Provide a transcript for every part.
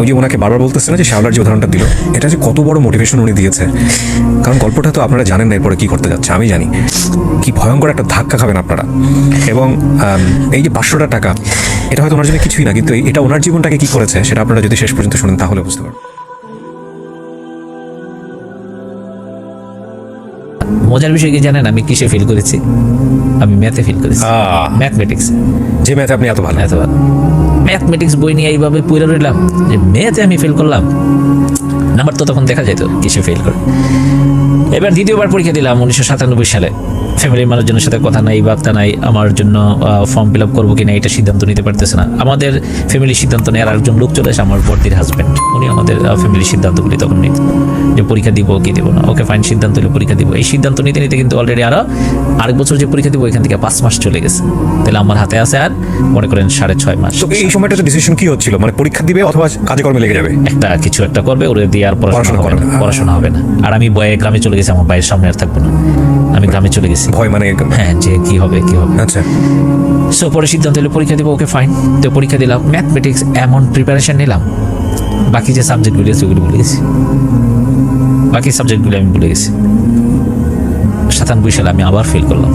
ওই যে ওনাকে বারবার বলতেছে না যে শ্যাওলার যে উদাহরণটা দিল, এটা যে কত বড় মোটিভেশন উনি দিয়েছে। কারণ গল্পটা তো আপনারা জানেন না এরপরে কী করতে যাচ্ছে, আমি জানি কি ভয়ঙ্কর একটা ধাক্কা খাবেন আপনারা। এবং এই যে 500টা টাকা, এটা হয়তো ওনার জন্য কিছুই না, কিন্তু এটা ওনার জীবনটাকে কি করেছে সেটা আপনারা যদি শেষ পর্যন্ত শুনেন তাহলে বুঝতে পারবেন। মজার বিষয় কি জানেন আমি কিসে ফেল করেছি? আমি ম্যাথে ফেল করেছি, ম্যাথমেটিক্স। যে ম্যাথে আপনি এত ভালো, ম্যাথমেটিক্স বই নিয়ে এইভাবে পড়ে রইলাম যে ম্যাথে আমি ফেল করলাম। নাম্বার তো তখন দেখা যেত কিসে ফেল করে। এবার দ্বিতীয়বার পরীক্ষা দিলাম 1997 সালে। ফ্যামিলির মানুষজনের সাথে কথা নাই, বার্তা নাই, আমার জন্য ফর্ম ফিল আপ করবো কিনা এটা সিদ্ধান্ত নিতে পারতেছে না। আমাদের ফ্যামিলির সিদ্ধান্ত নেওয়ার একজন লোক চলে আসে, আমার বর্দির হাজব্যান্ড। উনি আমাদের ফ্যামিলির সিদ্ধান্তগুলি তখন নিত যে পরীক্ষা দিব কি দিব না। ওকে ফাইন, সিদ্ধান্ত হলে পরীক্ষা দিব। এই সিদ্ধান্ত নিতে নিতে কিন্তু অলরেডি আরেক বছর যে পরীক্ষা দিব এখান থেকে 5 মাস চলে গেছে। তাহলে আমার হাতে আছে আর মনে করেন 6.5 মাস। তো এই সময়টা ডিসিশন কি হচ্ছিল, মানে পরীক্ষা দিবে অথবা কাজে কর্মে লেগে যাবে? কিছু একটা করবে, ওরে দিয়ে আর পড়াশোনা হবে না। আর আমি ভয়ে গ্রামে চলে গেছি, আমার ভাইয়ের সামনে আর থাকবো না, আমি গ্রামে চলে গেছি। ভয় মানে? হ্যাঁ, যে কি হবে। আচ্ছা, সো পরে সিদ্ধান্ত হলো পরীক্ষা দিব। ওকে ফাইন, তো পরীক্ষা দিলাম। ম্যাথমেটিক্স এমন প্রিপারেশন নিলাম, বাকি যে সাবজেক্টগুলি আছে ওগুলো ভুলে গেছি। বাকি সাবজেক্টগুলি আমি ভুলে গেছি। 97 সালে আমি আবার ফেল করলাম।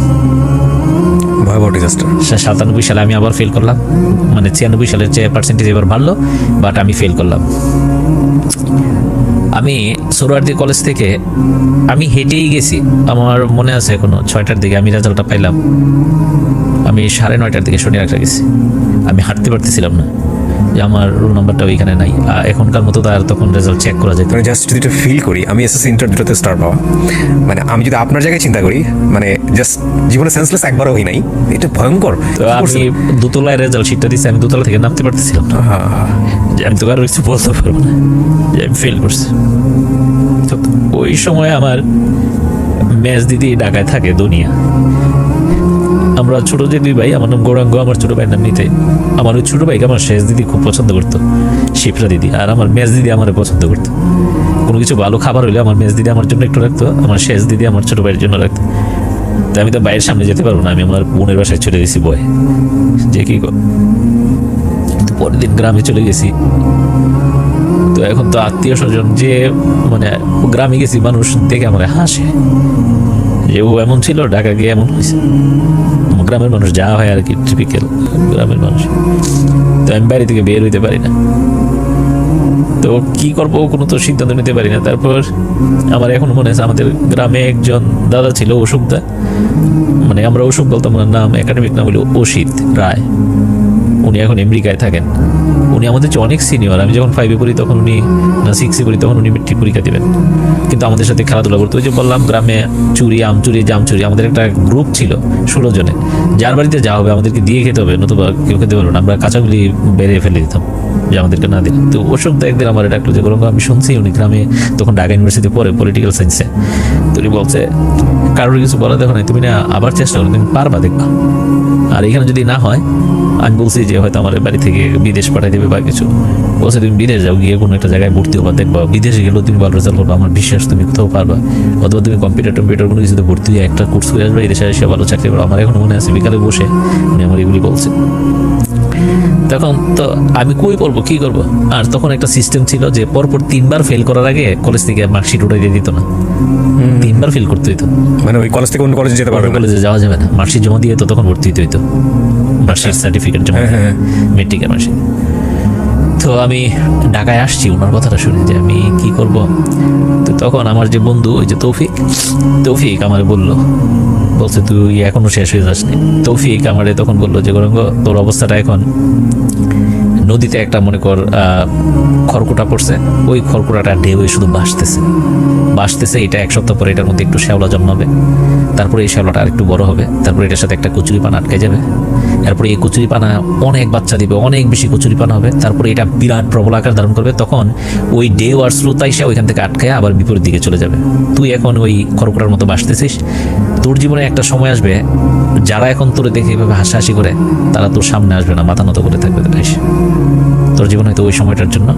ভয়াবহ ডিজাস্টার। 97 সালে আমি আবার ফেল করলাম, মানে 96 সালের যে পার্সেন্টেজ এবার ভালো, বাট আমি ফেল করলাম। আমি সোহরাওয়ার্দী কলেজ থেকে আমি হেঁটেই গেছি, আমার মনে আছে এখনো। 6টার দিকে আমি রেজাল্টটা পাইলাম, আমি 9:30টার দিকে শনি রাখা গেছি। আমি হাঁটতে পারতেছিলাম না, যে আমার রোল নাম্বারটা ওইখানে নাই। এখনকার মতো তো আর তখন রেজাল্ট চেক করা যায়। মানে জাস্ট যদি এটা ফিল করি, আমি এসএসসি ইন্টারভিউতে স্টার পাওয়া, মানে আমি যদি আপনার জায়গায় চিন্তা করি, মানে জাস্ট জীবনে সেন্সলেস একবারও হই নাই। এটা ভয়ঙ্কর। তো আমি দোতলায় রেজাল্ট শিটটা দিচ্ছি, আমি দোতলা থেকে নামতে পারতেছিলাম না। যে আমি তো কারো কিছু বলতে পারবো না যে আমি ফেল করছি। তো ওই সময় আমার মেজ দিদি ঢাকায় থাকে, দুনিয়া। আমরা ছোট যে 2 ভাই, আমার নাম গৌরাঙ্গ, আমার ছোট ভাইয়ের নাম নিতে। আমার ওই ছোট ভাইকে আমার শেষ দিদি খুব পছন্দ করতো, শিপ্রা দিদি। আর আমার মেজ দিদি আমার পছন্দ করতো। কোনো কিছু ভালো খাবার হইলে আমার মেজ দিদি আমার জন্য একটু রাখতো, আমার শেষ দিদি আমার ছোট ভাইয়ের জন্য রাখতো। তো আমি তো বাইরের সামনে যেতে পারবো না, আমি আমার বোনের বাসায় চলে গেছি বয় যে কি কর। তো পরের দিন গ্রামে চলে গেছি। তো এখন তো আত্মীয় স্বজন যে, মানে গ্রামে গেছি, মানুষ দেখে আমার হাসে যে ও এমন ছিল, ঢাকা গিয়ে এমন হয়েছে। গ্রামের মানুষ যা হয় আর কি, টিপিক্যাল গ্রামের মানুষ। তো আমি বাড়ি থেকে বের হইতে পারি না, তো কি করবো কোনো তো সিদ্ধান্ত নিতে পারি না। তারপর আমার এখন মনে আছে, আমাদের গ্রামে একজন দাদা ছিল, অশোকদা, মানে আমরা অশোক বলতাম, ওনার নাম একাডেমিক নাম হলো অসিত রায়। উনি এখন আমেরিকায় থাকেন। উনি আমাদের চেয়ে অনেক সিনিয়র। আমি যখন 5-এ পড়ি তখন উনি, না 6-এ পড়ি তখন উনি মেট্রিক পরীক্ষা দেবেন, কিন্তু আমাদের সাথে খেলাধুলা করতো। ওই যে বললাম গ্রামে চুরি, আম চুরি, জাম চুরি, আমাদের একটা গ্রুপ ছিল 16 জনের। যার বাড়িতে যা হবে আমাদেরকে দিয়ে খেতে হবে, নতুবা কেউ খেতে পারবো না। আমরা কাঁচাগুলি বেড়ে ফেলে দিতাম যে আমাদেরকে না দিলাম। তো অশোক দা একদিন আমার ডাকলো যে গৌরাঙ্গ, আমি শুনছি উনি গ্রামে তখন ঢাকা ইউনিভার্সিটি পড়ে পলিটিক্যাল সায়েন্সে। তো উনি বলছে কারোর কিছু বলা দেখো না, তুমি না আবার চেষ্টা করো, তুমি পারবা, দেখবা। আর এখানে যদি না হয়, আমি বলছি যে হয়তো আমার বাড়ি থেকে বিদেশ পাঠাই দেবে বা কিছু। বলছে তুমি বিদেশ যাও, গিয়ে কোনো একটা জায়গায় ভর্তি হবা, দেখবা বিদেশে গেলেও তুমি ভালো রেজাল্ট করবা, আমার বিশ্বাস তুমি কোথাও পারবা। অথবা তুমি কম্পিউটার কোনো কিছুতে ভর্তি হয়ে একটা কোর্স করে আসবে, এদেশে এসে ভালো চাকরি করো। আমার এখন মনে আছে বিকালে বসে উনি আমার এগুলি বলছে। তখন তো আমি কই করবো, কি করবো। আর তখন একটা সিস্টেম ছিল যে পরপর 3বার ফেল করার আগে কলেজ থেকে মার্কশিট উঠে দিয়ে দিত না, 3বার ফেল করতে হইতো। মানে ওই কলেজ থেকে অন্য কলেজে যেতে পারবে, কলেজে যাওয়া যাবে না। মার্কশিট জমা দিয়ে তো তখন ভর্তি হতে হইতো, মার্কশিট সার্টিফিকেট জমা, মেট্রিকের মার্কশিট। তো আমি ঢাকায় আসছি ওনার কথাটা শুনে যে আমি কি করব। তো তখন আমার যে বন্ধু, ওই যে তৌফিক আমার বলছে তুই এখনো শেষ হয়ে যাসনি। তৌফিক আমারে তখন বললো যে গৌরাঙ্গ, তোর অবস্থাটা এখন নদীতে একটা মনে কর খড়কুটা পড়ছে, ওই খড়কুটাটা ঢেউয়ে শুধু ভাসতেছে। এটা 1 সপ্তাহ পরে এটার মধ্যে একটু শ্যাওলা জন্মাবে, তারপরে এই শ্যাওলাটা আর একটু বড় হবে, তারপরে এটার সাথে একটা কচুরিপানা আটকে যাবে, এরপরে এই কচুরিপানা অনেক বাচ্চা দিবে, অনেক বেশি কচুরিপানা হবে, তারপরে এটা বিরাট প্রবল আকার ধারণ করবে। তখন ওই ঢেউ আর স্রোত এসে ওইখান থেকে আটকায় আবার বিপরীত দিকে চলে যাবে। তুই এখন ওই খড়কুটার মতো ভাসতেছিস, তোর জীবনে একটা সময় আসবে যারা এখন তোর দেখে এভাবে হাসাহাসি করে, তারা তোর সামনে আসবে না, মাথা নত করে থাকবে। তোর জীবনে হয়তো ওই সময়টার জন্য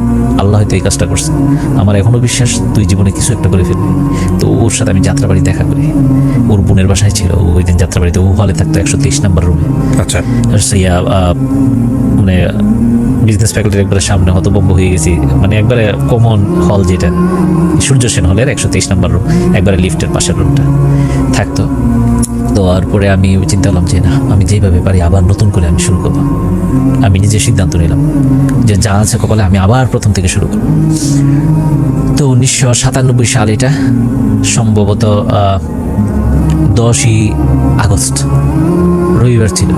আল্লাহ হয়তো এই কাজটা করছে। আমার এখনো বিশ্বাস তুই জীবনে কিছু একটা করে ফেলবি। তো ওর সাথে আমি যাত্রাবাড়ি দেখা করি, ওর বোনের বাসায় ছিল ওই দিন যাত্রাবাড়িতে, ও হলে থাকতো 123 নম্বর রুমে। আচ্ছা, মানে বিজনেস ফ্যাকাল্টির একবারে সামনে হতভম্ব হয়ে গেছি, মানে একবারে কমন হল যেটা সূর্য সেন হলের 123 নম্বর রুম, একবারে লিফটের পাশের রুমটা থাকতো। তো আর পরে আমি চিন্তা করলাম যে না, আমি যেভাবে পারি আবার নতুন করে আমি শুরু করবো। আমি নিজে সিদ্ধান্ত নিলাম যে যা আছে কপালে আমি আবার প্রথম থেকে শুরু করব। তো 1997 সাল, এটা সম্ভবত 10ই আগস্ট রবিবার ছিল।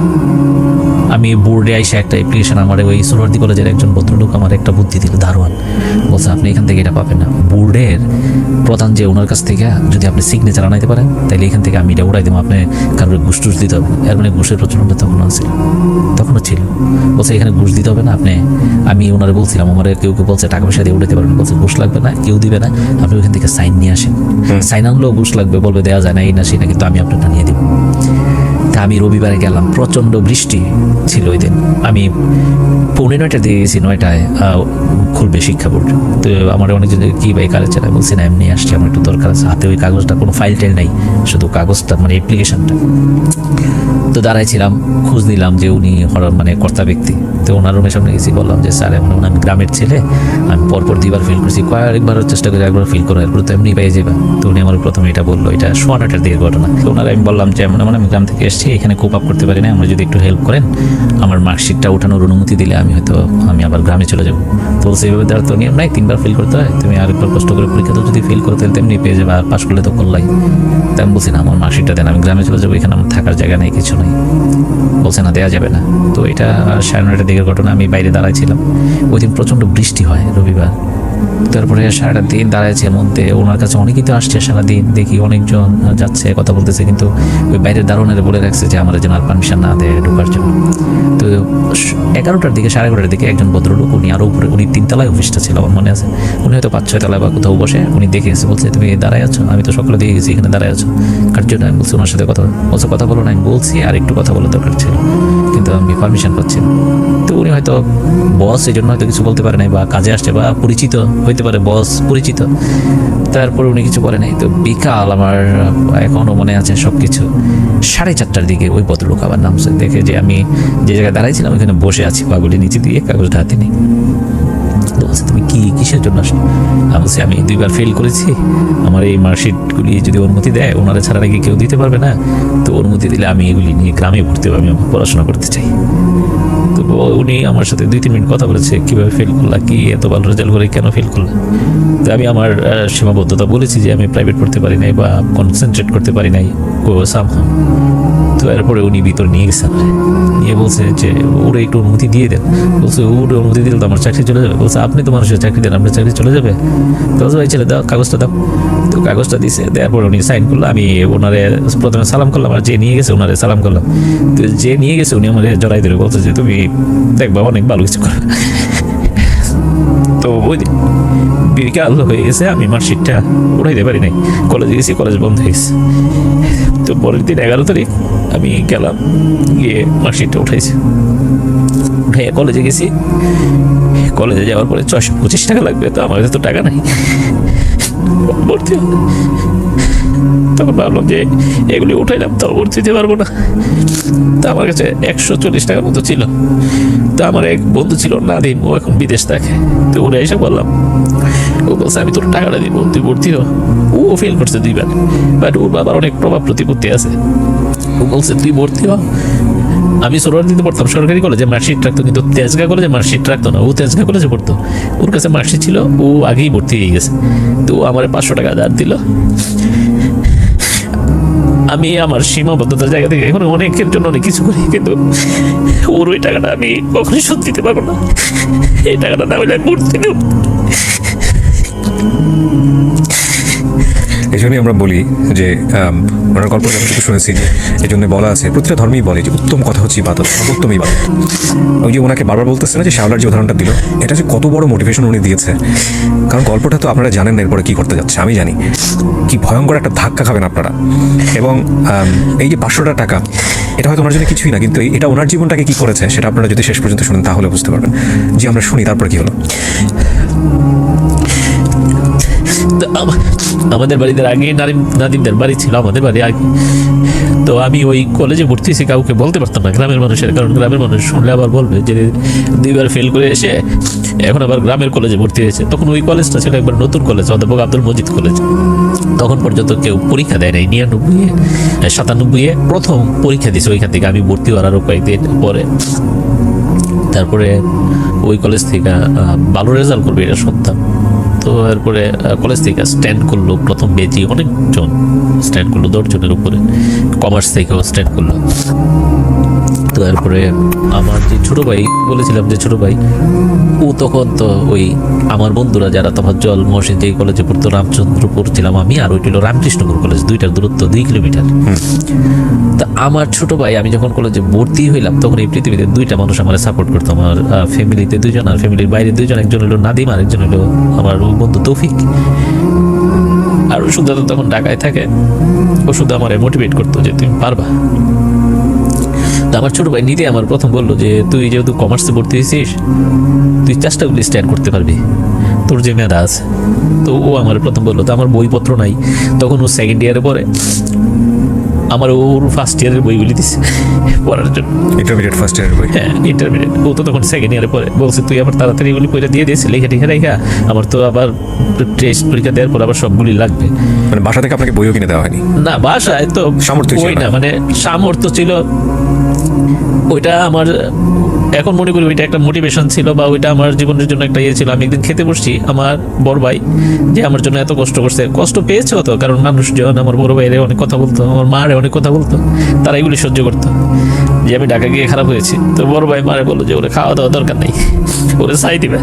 আমি বোর্ডে আইসা একটা অ্যাপ্লিকেশন, আমার ওই সোহরাওয়ার্দী কলেজের একজন ভদ্রলোক আমার একটা বুদ্ধি দিল দারোয়ান, বলছে আপনি এখান থেকে এটা পাবেন না, বোর্ডের প্রধান যে ওনার কাছ থেকে যদি আপনি সিগনেচার আনাইতে পারেন তাহলে এখান থেকে আমি এটা উড়াই দেবো, আপনি কারোর ঘুষ টুস দিতে হবে না। এর মানে ঘুষের প্রচলন তখনও ছিল। বলছে এখানে ঘুষ দিতে হবে না আপনি, আমি ওনারে বলছিলাম, আমার কেউ কেউ বলছে টাকা পয়সা দিয়ে উঠাতে পারবেন, বলছে ঘুষ লাগবে না, কেউ দিবে না, আপনি ওখান থেকে সাইন নিয়ে আসেন, সাইন আনলেও ঘুষ লাগবে, বলবে দেওয়া যায় না, এই না সেই না, কিন্তু আমি আপনারটা নিয়ে দিব। তা আমি রবিবারে গেলাম, প্রচণ্ড বৃষ্টি ছিল ওই দিন। আমি 8:45 দিয়ে গেছি, 9টায় খুলবে শিক্ষা বোর্ড। তো আমার অনেকজন কি ভাই কালে চালায়, বলছি না এমনি আসছি, আমার একটু দরকার আছে, হাতে ওই কাগজটা, কোনো ফাইল টাইল নাই, শুধু কাগজটা মানে অ্যাপ্লিকেশনটা। তো দাঁড়াইছিলাম, খোঁজ নিলাম যে উনি মানে কর্তা ব্যক্তি। তো ওনার রুমের সামনে গেছি, বললাম যে স্যার এমন আমি গ্রামের ছেলে, আমি পরপর 2বার ফেল করছি, কয়েকবার চেষ্টা করে একবার ফেল করো, এরপর তো এমনি পেয়ে যাবে। তো উনি আমার প্রথমে এটা বললো, এটা 9:15 দিকের ঘটনা। তো ওনারা আমি বললাম যে এমন আমি গ্রাম থেকে এসেছি, এখানে কোপ আপ করতে পারি না, আমরা যদি একটু হেল্প করেন, আমার মার্কশিটটা ওঠানোর অনুমতি দিলে আমি আবার গ্রামে চলে যাবো। তো বলছে এইভাবে দেওয়ার তো নিয়ম নাই, 3বার ফেল করতে হয়, তুমি আরেকবার কষ্ট করে পরীক্ষা তো যদি ফেল করো তাহলে তেমনি পেয়ে যাবে, আর পাশ করলে তো করলাই। তাই আমি বলছি না, আমার মার্কশিটটা দেন, আমি গ্রামে চলে যাবো, এখানে আমার থাকার জায়গা নেই, কিছু নেই। বলছে না, দেওয়া যাবে না। তো এটা 9:30 দিকের ঘটনা, আমি বাইরে দাঁড়াইছিলাম। ওই দিন প্রচণ্ড বৃষ্টি হয় রবিবার। তারপরে সারাটা দিন দাঁড়াইছে মধ্যে, ওনার কাছে অনেকেই তো আসছে সারাদিন, দেখি অনেকজন যাচ্ছে কথা বলতেছে, কিন্তু ওই বাইরের দারোয়ানেরা বলে রাখছে যে আমার যেন আর পারমিশন না দেয় ঢোকার জন্য। তো 11টার দিকে 11:30 দিকে একজন ভদ্রলোক, উনি আরও উপরে, উনি 3 তলায় অফিসটা ছিল আমার মনে আছে, উনি হয়তো 5-6 তলায় বা কোথাও বসে, উনি দেখে এসে বলছে তুমি দাঁড়ায় আছো, আমি তো সকালে দিয়ে গেছি, এখানে দাঁড়ায় আছো কার জন্য? আমি বলছি ওনার সাথে কথা বলছে, কথা বলো না, আমি বলছি আর একটু কথা বলার দরকার ছিল, কিন্তু আমি পারমিশন পাচ্ছি না। তো উনি হয়তো বস, এই জন্য হয়তো কিছু বলতে পারে নাই, বা কাজে আসছে, বা পরিচিত হইতে পারে, বস পরিচিত। তারপরে উনি কিছু বলে নাই। তো বিকাল, আমার এখনও মনে আছে সব কিছু, 4:30টার দিকে ওই ভদ্রলোক আবার নামছে, দেখে যে আমি যে জায়গায় দাঁড়াইছিলাম ওইখানে বসে আছি, পাগুলি নিচে দিয়ে, কাগজটা হাতে নেই। তো বলছে তুমি কিসের জন্য আসলে? আমি বলছি আমি 2বার ফেল করেছি, আমার এই মার্কশিটগুলি যদি অনুমতি দেয়, ওনারা ছাড়া নাকি কেউ দিতে পারবে না, তো অনুমতি দিলে আমি এগুলি নিয়ে গ্রামে ভর্তি হবো, আমি পড়াশোনা করতে চাই। তো উনি আমার সাথে 2-3 মিনিট কথা বলেছে, কীভাবে ফেল করলা, কি এত ভালো রেজাল্ট করে কেন ফেল করলা। তো আমি আমার সীমাবদ্ধতা বলেছি যে আমি প্রাইভেট পড়তে পারি নাই, বা কনসেন্ট্রেট করতে পারি নাই সামহাও। তো এরপরে উনি ভিতর নিয়ে গেছেন, নিয়ে বলছে যে ওরা একটু অনুমতি দিয়ে দেন। বলছে ওরা অনুমতি দিলে তো আমার চাকরি চলে যাবে। বলছে আপনি তো মানুষের চাকরি দেন, আপনার চাকরি চলে যাবে। তো বলছে ভাই ছেলে দাও, কাগজটা দাও। তো কাগজটা দিছে, দেওয়ার পর উনি সাইন করলো। আমি ওনারে প্রথমে সালাম করলাম, আর যে নিয়ে গেছে ওনারে সালাম করলাম। তো যে নিয়ে গেছে উনি আমার জড়াই ধরে বলছে যে তুমি দেখবা অনেক ভালো কিছু করবে। তো ওই বিকাল হয়ে গেছে, আমি মার্কশিটটা উঠাইতে পারি নাই, কলেজে গেছি, কলেজ বন্ধ হয়ে গেছে। তো পরের দিন 11 তারিখ আমি গেলাম, গিয়ে মার্কশিটটা উঠাইছি, উঠে কলেজে গেছি। কলেজে যাওয়ার পরে 625 টাকা লাগবে, তো আমার কাছে তো টাকা নাই ভর্তি হবে। তখন ভাবলাম যে এগুলি উঠাইলাম তো ভর্তি দিতে পারবো না। তো আমার কাছে 140 টাকার মতো ছিল। তো আমার এক বন্ধু ছিল নাদিম, ও এখন বিদেশ থাকে। তো ওরা এসে বললাম, ও বলছে আমি তোর টাকাটা দিব, তুই ভর্তি হ। ও ফেল করছে 2বার, বাট ওর বাবার অনেক প্রভাব প্রতিপত্তি আছে। ও বলছে তুই ভর্তি হ। আমি সোহরাওয়ার্দীতে পড়তাম, সরকারি কলেজে মার্কশিট রাখতো, কিন্তু তেজগাঁ কলেজে মার্কশিট রাখতো না। ও তেজগাঁ কলেজে পড়তো, ওর কাছে মার্কশিট ছিল, ও আগেই ভর্তি হয়ে গেছে। তো ও আমার 500 টাকা ধার দিল। আমি আমার সীমাবদ্ধতার জায়গা থেকে এখন অনেকের জন্য অনেক কিছু করি, কিন্তু ওর ওই টাকাটা আমি কখনোই শোধ দিতে পারবো না। এই টাকাটা না হলে ভর্তি দেব। এই জন্যই আমরা বলি যে ওনার গল্প যতটুকু শুনেছি, এই জন্য বলা আছে, প্রতিটা ধর্মেই বলে যে উত্তম কথা হচ্ছে ইবাদত, সর্বোত্তম ইবাদত। ওই যে ওনাকে বারবার বলতেছে না যে শাওলার যে উদাহরণটা দিল, এটা যে কত বড় মোটিভেশন উনি দিয়েছে। কারণ গল্পটা তো আপনারা জানেন না এরপরে কী করতে যাচ্ছে, আমি জানি কি ভয়ঙ্কর একটা ধাক্কা খাবেন আপনারা। এবং এই যে 500 টাকা, এটা হয়তো ওনার জন্য কিছুই না, কিন্তু এটা ওনার জীবনটাকে কী করেছে সেটা আপনারা যদি শেষ পর্যন্ত শুনেন তাহলে বুঝতে পারবেন। যে আমরা শুনি তারপর কী হলো। আমাদের বাড়িতে আগে নাদিমদের বাড়ি ছিল, আমাদের বাড়ি আগে। তো তো আমি ওই কলেজে ভর্তি হয়েছি, কাউকে বলতে পারতাম না গ্রামের মানুষের, কারণ গ্রামের মানুষ শুনলে আবার বলবে যে 2বার ফেল করে এসে এখন আবার গ্রামের কলেজে ভর্তি হয়েছে। তখন ওই কলেজটা ছিল একবার নতুন কলেজ, অধ্যাপক আব্দুল মজিদ কলেজ। তখন পর্যন্ত কেউ পরীক্ষা দেয় নাই, 99-97 প্রথম পরীক্ষা দিয়েছে ওইখান থেকে। আমি ভর্তি হওয়ার আরও কয়েকদিন পরে। তারপরে ওই কলেজ থেকে ভালো রেজাল্ট করবে এটা শুনতাম। তো এরপরে কলেজ থেকে স্ট্যান্ড করলো প্রথম বেজি, অনেকজন স্ট্যান্ড করলো, 10 জনের উপরে। কমার্স থেকেও স্ট্যান্ড করলো। তো এরপরে আমার যে ছোট ভাই, বলেছিলাম যে ছোট ভাই, ও তখন তো ওই আমার বন্ধুরা যারা তখন জল মহসিন যে কলেজে পড়তো, রামচন্দ্রপুর ছিলাম আমি, আর ওইটি হলো রামকৃষ্ণপুর কলেজ, 2টার দূরত্ব 2 কিলোমিটার। তা আমার ছোট ভাই, আমি যখন কলেজে ভর্তি হইলাম তখন এই পৃথিবীতে 2টা মানুষ আমার সাপোর্ট করতো। আমার ফ্যামিলিতে 2জন, আর ফ্যামিলির বাইরে 2জন। একজন হলো নাদিম, আর একজন হলো আমার বন্ধু তৌফিক। আর ওষুধ দাদা তখন ঢাকায় থাকে, ওষুধ আমার মোটিভেট করতো যে তুমি পারবা। তো আমার ছোট ভাই নিতে আমার প্রথম বললো যে তুই যেহেতু কমার্সে ভর্তি হয়েছিস, তুই চেষ্টাগুলি স্ট্যান্ড করতে পারবি, তোর যে মেধা আছে। তো ও আমার প্রথম বললো। তো আমার বইপত্র নাই তখন, ও 2nd ইয়ারে পড়ে। আমার ওর 1st ইয়ারের বইগুলি দিচ্ছে পড়ার জন্য, ইন্টারমিডিয়েট ফার্স্ট ইয়ারের বই। হ্যাঁ ইন্টারমিডিয়েট। ও তো তখন 2nd ইয়ারে পড়ে। বলছে তুই আবার তাড়াতাড়ি এগুলি পড়ে দিয়ে দিয়েছে, লেখা টেখা রেখা, আমার তো আবার টেস্ট পরীক্ষা দেওয়ার পর আবার সবগুলি লাগবে। মানে বাসা থেকে আপনাকে বইও কিনে দেওয়া হয়নি? না, বাসায় তো সামর্থ্য ছিল বই না। না, মানে সামর্থ্য ছিল। ওইটা আমার এখন মনে করি ওইটা একটা মোটিভেশন ছিল, বা ওইটা আমার জীবনের জন্য একটা ইয়ে ছিল। আমি একদিন খেতে বসছি, আমার বড় ভাই যে আমার জন্য এত কষ্ট করছে, কষ্ট পেয়েছে তো, কারণ মানুষজন আমার বড় ভাইরে অনেক কথা বলতো, আমার মারে অনেক কথা বলতো, তারা এগুলি সহ্য করতো যে আমি ঢাকা গিয়ে খারাপ হয়েছি। তো বড় ভাই মারে বললো যে ওরে খাওয়া দাওয়া দরকার নেই, ওরে চাই দিবে।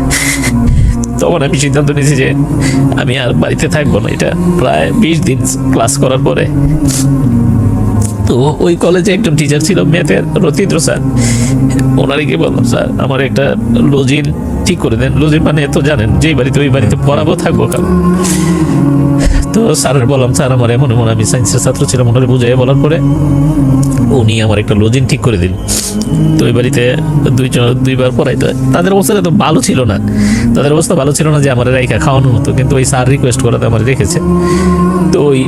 তখন আমি সিদ্ধান্ত নিয়েছি যে আমি আর বাড়িতে থাকবো না। এটা প্রায় 20 দিন ক্লাস করার পরে। তো ওই কলেজে একজন টিচার ছিল ম্যাথের, রতীন্দ্র স্যার। ওনারে গিয়ে বললাম, স্যার আমার একটা লজিন ঠিক করে দেন। লজিন মানে তো জানেন, যেই বাড়িতে ওই বাড়িতে পড়াবো থাকবো কারণ। তো স্যারের বললাম, স্যার আমার এমন এমন, আমি সায়েন্সের ছাত্র ছিলাম। ওনারে বুঝাই বলার পরে উনি আমার একটা লজিন ঠিক করে দিল। তো ওই বাড়িতে 2বার পড়াইতে হয়। তাদের অবস্থা তো ভালো ছিল না, তাদের অবস্থা ভালো ছিল না যে আমার রাইখা খাওয়ানোর মতো, কিন্তু ওই স্যার রিকোয়েস্ট করাতে আমার রেখেছে। তো ওই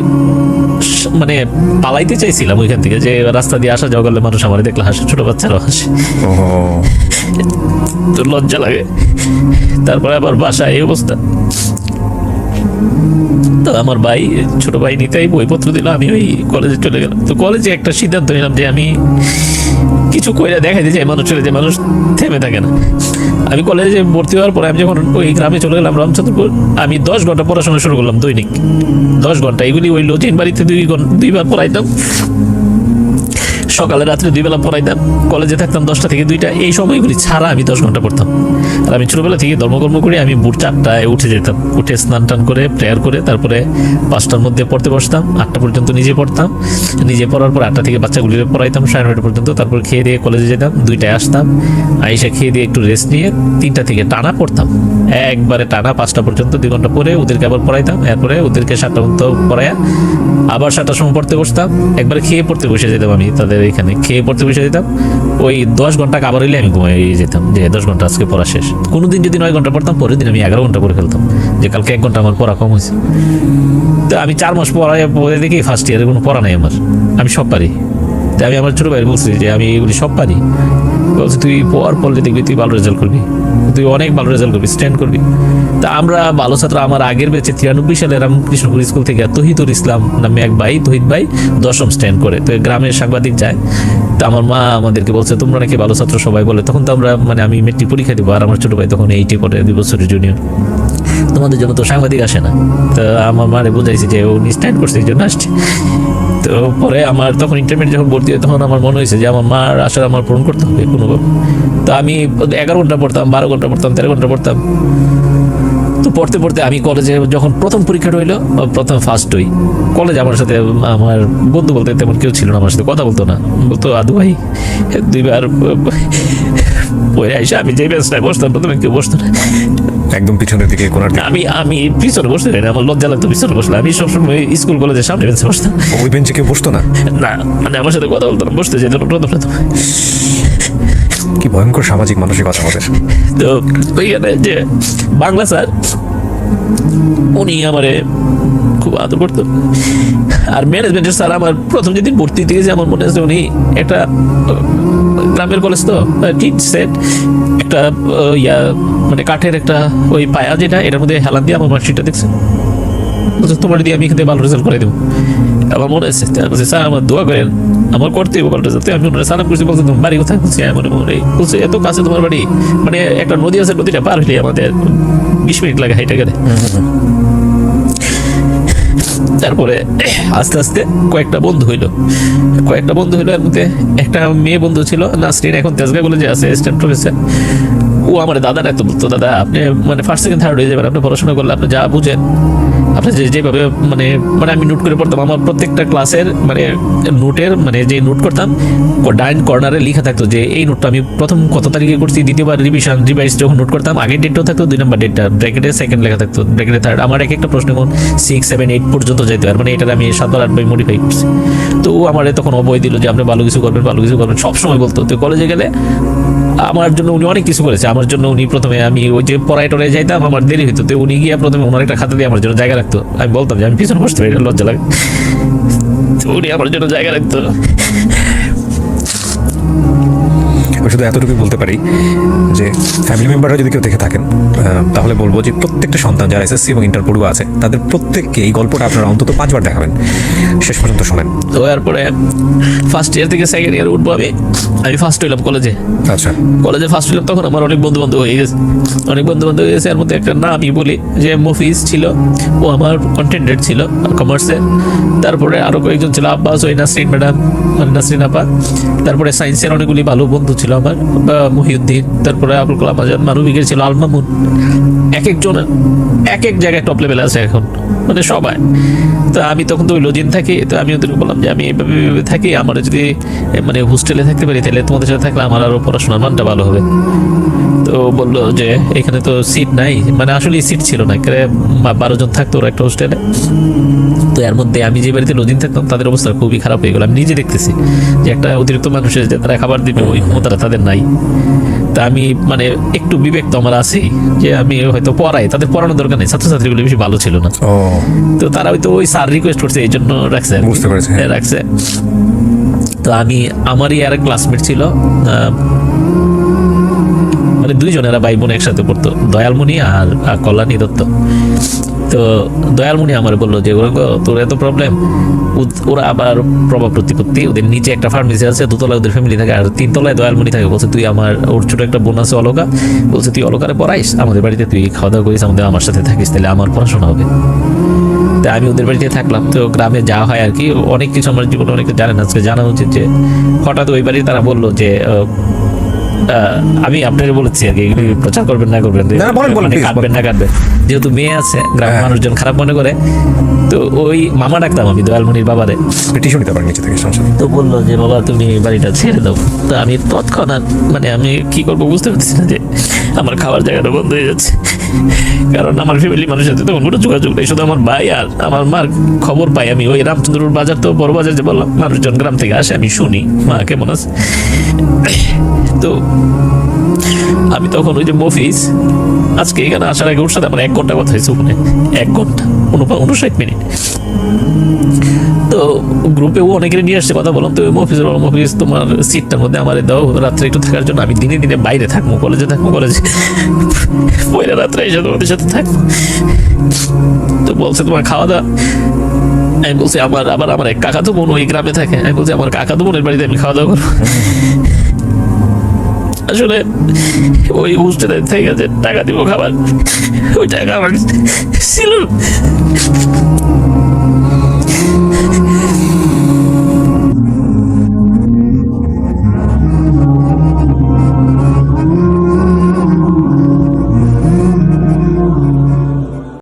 মানে পালাইতে চাইছিলাম ওইখান থেকে, যে রাস্তা দিয়ে আসা যাওয়া করলে মানুষ আমার দেখলে হাসে, ছোট বাচ্চারাও হাসে, তো লজ্জা লাগে। তারপরে আবার বাসায় এই অবস্থা। তো আমার ভাই, ছোট ভাই নিতেই বইপত্র দিল, আমি ওই কলেজে চলে গেলাম। তো কলেজে একটা সিদ্ধান্ত নিলাম যে আমি কিছু কইরা দেখাই দিই যে মানুষ চলে যায়, মানুষ থেমে থাকে না। আমি কলেজে ভর্তি হওয়ার পরে আমি যখন ওই গ্রামে চলে গেলাম রামচন্দ্রপুর, আমি 10 ঘন্টা পড়াশোনা শুরু করলাম দৈনিক, 10 ঘন্টা। এগুলি ওই লজিন বাড়িতে 2বার পড়াইতাম, সকালে রাত্রে 2 বেলা পড়াইতাম। কলেজে থাকতাম 10টা থেকে 2টা। এই সময়গুলি ছাড়া আমি 10 ঘন্টা পড়তাম। আর আমি ছোটবেলা থেকে ধর্মকর্ম করে আমি ভোর 4টায় উঠে যেতাম, উঠে স্নান টান করে প্রেয়ার করে তারপরে 5টার মধ্যে পড়তে বসতাম, 8টা পর্যন্ত নিজে পড়তাম। নিজে পড়ার পর 8টা থেকে বাচ্চাগুলিকে পড়াইতাম 9:30 পর্যন্ত। তারপর খেয়ে দিয়ে কলেজে যেতাম, 2টায় আসতাম, আইসা খেয়ে দিয়ে একটু রেস্ট নিয়ে 3টা থেকে টানা পড়তাম, একবারে টানা 5টা পর্যন্ত 2 ঘন্টা পরে ওদেরকে আবার পড়াইতাম। এরপরে ওদেরকে 7টা পর্যন্ত পড়াইয়া আবার 7টার সময় পড়তে বসতাম। একবার খেয়ে পড়তে বসে যেতাম, আমি তাদের এখানে খেয়ে পড়তে বসে যেতাম। ওই 10 ঘন্টা খাবার হইলে আমি ঘুমাই যেতাম, যে 10 ঘন্টা আজকে পড়া শেষ। কোনোদিন যদি 9 ঘন্টা পড়তাম, পরের দিন আমি 11 ঘন্টা পড়ে ফেলতাম, যে কালকে 1 ঘন্টা আমার পড়া কম হয়েছে। তো আমি 4 মাস পরে দেখি ফার্স্ট ইয়ারে কোনো পড়া নাই আমার, আমি সব পারি। তাই আমি আমার ছোট ভাই বলছি যে আমি এগুলি সব পারি। বলছি তুই পড়লে দেখবি তুই ভালো রেজাল্ট করবি, তুই অনেক ভালো রেজাল্ট করবি, স্ট্যান্ড করবি। তা আমরা ভালো ছাত্র, আমার আগের ব্যাচে 93 সালে রামকৃষ্ণপুর স্কুল থেকে তহিদুল ইসলাম নামে এক ভাই, তহিদ ভাই 10ম স্ট্যান্ড করে। তো গ্রামের সাংবাদিক যায়, তো আমার মা আমাদেরকে বলছে তোমরা নাকি ভালো ছাত্র সবাই বলে। তখন তো আমরা মানে আমি মেট্রিক পরীক্ষা দিব, আর আমার ছোট ভাই তখন 80 পড়ে, 2 বছরের জুনিয়র। তোমাদের জন্য তো সাংবাদিক আসে না। তো আমার মারে বুঝাইছে যে উনি স্ট্যান্ড করছে, এই জন্য আসছে। তো পরে আমার তখন ইন্টারমিডিয়েট যখন ভর্তি হয়, তখন আমার মনে হয়েছে যে আমার মার আশা আমার পূরণ করতে হবে কোনোভাবে। তো আমি 11 ঘন্টা পড়তাম, 12 ঘন্টা পড়তাম, 13 ঘন্টা পড়তাম। তো পড়তে পড়তে আমি কলেজে যখন প্রথম পরীক্ষাটা হইলো, প্রথম ফার্স্ট হই। কলেজে আমার সাথে আমার বন্ধু বলতে তেমন কেউ ছিল না, আমার সাথে কথা বলতো না। বলতো আদু ভাই 2বার পড়ে আইসা আমি যে বেঞ্চটায় বসতাম প্রথমে কেউ বসতো না, একদম পিছনের দিকে কোনার দিকে। আমি পিছনে বসতে পারি না, আমার লজ্জা লাগতো পিছনে বসলে। আমি সবসময় স্কুল কলেজের সামনে বেঞ্চে বসতাম। ওই বেঞ্চে কেউ বসতো না? না, মানে আমার সাথে কথা বলতো না, বসতে যেত প্রথম। কি ভয়ঙ্কর সামাজিক মানসিকতা আমাদের। তো ওইখানে যে বাংলা স্যার, উনি আমারে খুব আদর করতো। আর ম্যানেজমেন্টের স্যার আমার প্রথম যেদিন ভর্তি দিতে গেছে আমার মনে আছে উনি একটা গ্রামের কলেজ তো টিন সেট একটা মানে কাঠের একটা ওই পায়া যেটা এটার মধ্যে হেলান দিয়ে আমার মার্কশিটটা দেখছে, বলছে তোমার দিয়ে আমি এখানে ভালো রেজাল্ট করে দেবো। আমার মনে আছে স্যার আমার দোয়া করেন আমার করতে হবে ভালো রেজাল্ট। আমি ওনারা সালাম করছি, বলছে তোমার বাড়ি কোথায়? বলছি মনে মনে বলছে এত কাছে তোমার বাড়ি, মানে একটা নদী আছে, নদীটা পার হইলে আমাদের 20 মিনিট লাগে হাইটা গেলে। তারপরে আস্তে আস্তে কয়েকটা বন্ধু হইলো এর মধ্যে একটা মেয়ে বন্ধু ছিল নাসরিন, এখন তেজগাঁ কলেজে আছে অ্যাসিস্ট্যান্ট প্রফেসর। ও আমার দাদার এত বলতো, দাদা আপনি মানে ফার্স্ট সেকেন্ড থার্ড হয়ে যাবেন, আপনি পড়াশোনা করলে আপনি যা বুঝেন আপনি যেভাবে মানে মানে আমি নোট করে পড়তাম, আমার প্রত্যেকটা ক্লাসের মানে নোটের মানে যে নোট করতাম ডাইন কর্নারে লেখা থাকতো যে এই নোটটা আমি প্রথম কত তারিখে করছি, দ্বিতীয়বার রিভাইজ যখন নোট করতাম আগের ডেটটাও থাকতো, 2 নম্বর ডেটটা ব্র্যাকেটে সেকেন্ড লেখা থাকতো, ব্র্যাকেটে থার্ড। আমার এক একটা প্রশ্ন কোন 6, 7, 8 পর্যন্ত যেতে পারে, মানে এটার আমি 7বার 8বার মডিফাই করছি। তো ও আমার তখন অবয় দিল যে আপনি ভালো কিছু করবেন সবসময় বলতো। তো কলেজে গেলে আমার জন্য উনি অনেক কিছু করেছে আমার জন্য। উনি প্রথমে আমি ওই যে পড়ায় টড়ায় যাইতাম আমার দেরি হইতো, তো উনি গিয়ে প্রথমে ওনার একটা খাতা দিয়ে আমার জন্য জায়গা রাখতো। আমি বলতাম যে আমি পিছনে বসতে পারি, লজ্জা লাগে, তো উনি আমার জন্য জায়গা রাখতো। আমি শুধু এতটুকু বলতে পারি যে ফ্যামিলি মেম্বাররা যদি কেউ দেখে থাকেন তাহলে বলবো যে প্রত্যেকটা সন্তান যারা এসএসসি এবং ইন্টার পড়ুয়া আছে তাদের প্রত্যেককে এই গল্পটা আপনারা অন্তত 5 বার দেখাবেন, শেষ পর্যন্ত শোনেন। তো এরপরে ফার্স্ট ইয়ার থেকে সেকেন্ড ইয়ার উঠবো আমি ফার্স্ট হইলাম কলেজে। আচ্ছা, কলেজে ফার্স্ট হইলাম তখন আমার অনেক বন্ধু বান্ধব হয়ে গেছে, এর মধ্যে একটা না আমি বলি যে মফিজ ছিল, ও আমার কন্টেন্টেড ছিল কমার্সে। তারপরে আরো কয়েকজন ছিল, আব্বাস, ওই নাসরিন ম্যাডাম, মানে নাসরিন আপা। তারপরে সায়েন্সের অনেকগুলি ভালো বন্ধু ছিল আমার, মহিউদ্দিন, তারপরে আবুল কালাম আজাদ, মানবিকের ছিল আল মামুন। এক একজন এক এক জায়গায় টপ লেভেলে আছে এখন, মানে সবাই। তো আমি তখন তো ওই লজিন থাকি, তো আমি ওদেরকে বললাম যে আমি এভাবে থাকি, আমার যদি মানে হোস্টেলে থাকতে পারি তাহলে তোমাদের সাথে থাকলে আমার আরো পড়াশোনার মানটা ভালো হবে। তো বললো যে এখানে তো সিট নাই, মানে আসলে সিট ছিল না, 12 জন থাকতো ওরা একটা হোস্টেলে। তো এর মধ্যে আমি যে বাড়িতে লজিন থাকতাম তাদের অবস্থা খুবই খারাপ হয়ে গেল। আমি নিজে দেখতেছি যে একটা অতিরিক্ত মানুষের যে তারা খাবার দিবে ওই ক্ষমতাটা তাদের নাই। তা আমি মানে একটু বিবেক তো আমার আছেই যে আমি হয়তো পড়াই, তাদের পড়ানোর দরকার নেই, ছাত্রছাত্রীগুলো বেশি ভালো ছিল না। তো তারা হয়তো ওই স্যার রিকোয়েস্ট করছে এই জন্য রাখছে, বুঝতে পেরেছি, রাখছে। তো আমি আমারই আর এক ক্লাসমেট ছিল, মানে 2 জনেরা ভাই বোন একসাথে পড়তো, দয়ালমণি আর কল্যাণী দত্ত। তো দয়ালমণি আমার বললো যে ওরা তোর এত প্রবলেম, ওরা আবার প্রভাব প্রতিপত্তি, ওদের নিচে একটা ফার্মেসি আছে, 2 তলায় ওদের ফ্যামিলি থাকে আর 3 তলায় দয়ালমণি থাকে। বলছে তুই আমার, ওর ছোট একটা বোন আছে অলকা, বলছে তুই অলকারে পড়াইস, আমাদের বাড়িতে তুই খাওয়া দাওয়া করিস, আমার সাথে থাকিস, তাহলে আমার পড়াশোনা হবে। তা আমি ওদের বাড়িতে থাকলাম। তো গ্রামে যাওয়া হয় আর কি, অনেক কিছু আমার জীবনে অনেকে জানেন, আজকে জানা উচিত যে হঠাৎ ওই বাড়ি তারা বললো যে আমি আপনাকে বলেছি আর কি প্রচার করবেন না করবেন, কাটবেন না কাটবেন, যেহেতু মেয়ে আছে গ্রামের মানুষজন খারাপ মনে করে। তো ওই মামা ডাকতাম আমি দয়ালমণির বাবারে, পিটিশন নিতে পারেন নিচে থেকে সমস্যা। তো বললো যে বাবা তুমি বাড়িটা ছেড়ে দাও। তো আমি তৎক্ষণাৎ মানে আমি কি করবো বুঝতে পারছি না, যে আমার খাবার জায়গাটা বন্ধ হয়ে যাচ্ছে, কারণ আমার ফ্যামিলি মানুষের সাথে তখন কোনো যোগাযোগ নেই, শুধু আমার ভাই আর আমার মার খবর পাই আমি ওই রামচন্দ্রপুর বাজার, তো বড় বাজার যে বললাম, মানুষজন গ্রাম থেকে আসে, আমি শুনি মা কেমন আছে। তো আমি তখন ওই যে মফিজ আজকে এখানে আসার আগে ওর সাথে আমার 1 ঘন্টা কথা হয়েছে, ওখানে 1 ঘন্টা 59 মিনিট। তো গ্রুপে ও অনেকের নিয়ে আসছে, কথা বললাম। তো মফিজ তোমার সিটটার মধ্যে আমার দাও, রাত্রে একটু থাকার জন্য, আমি দিনে দিনে বাইরে থাকবো, কলেজে পয়লা রাত্রে এসে তোমাদের সাথে থাকবো। তো বলছে তোমার খাওয়া দাওয়া, আমি বলছি আবার আমার এক কাকাতো বোন ওই গ্রামে থাকে, আমি বলছি আমার কাকাতো বোনের বাড়িতে আমি খাওয়া দাওয়া করবো। আসলে ওই হোস্টেলে থেকে যে টাকা দিব খাবার, ওই টাকা আমার ছিল।